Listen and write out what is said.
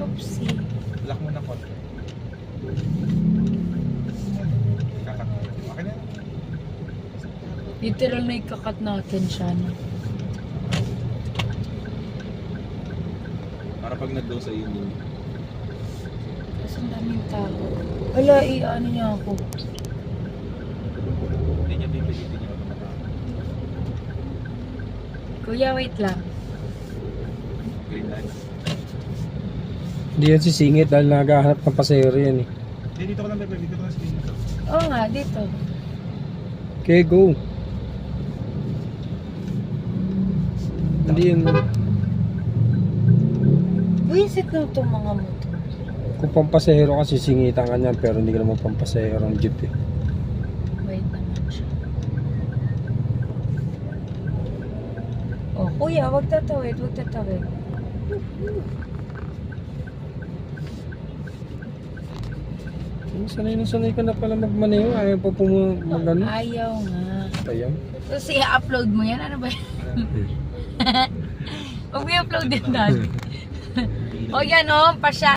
Oopsie. Lock mo na konti. Kakat mo. Okay na. Literal na ikakat natin siya, no? Para pag nag-low sa inyo. Kasi ang daming tao. Wala, ano niya ako. Hindi niya pipilitin yung Kuya, wait lang. green light. Hindi yan sisingit dahil naghahanap ng pasero yan eh. Hindi, dito ko lang bebe. Dito ko lang screen nito. Oo nga, dito. Okay, go. Hindi yan. Visit na itong mga motor. Kung pampasahero ka, sisingitan ka niyan, pero hindi ka naman pampasahero ang jeep eh. Wait naman siya. Oh, kuya, wag tatawid, wag tatawid. Sanay na sanay ka na pala magmaneho. Ayaw pa mag-ano. Ayaw nga. Ayaw. Tapos i-upload mo yan, ano ba yan? Huwag mo i-upload din doon. O yan o, pasya.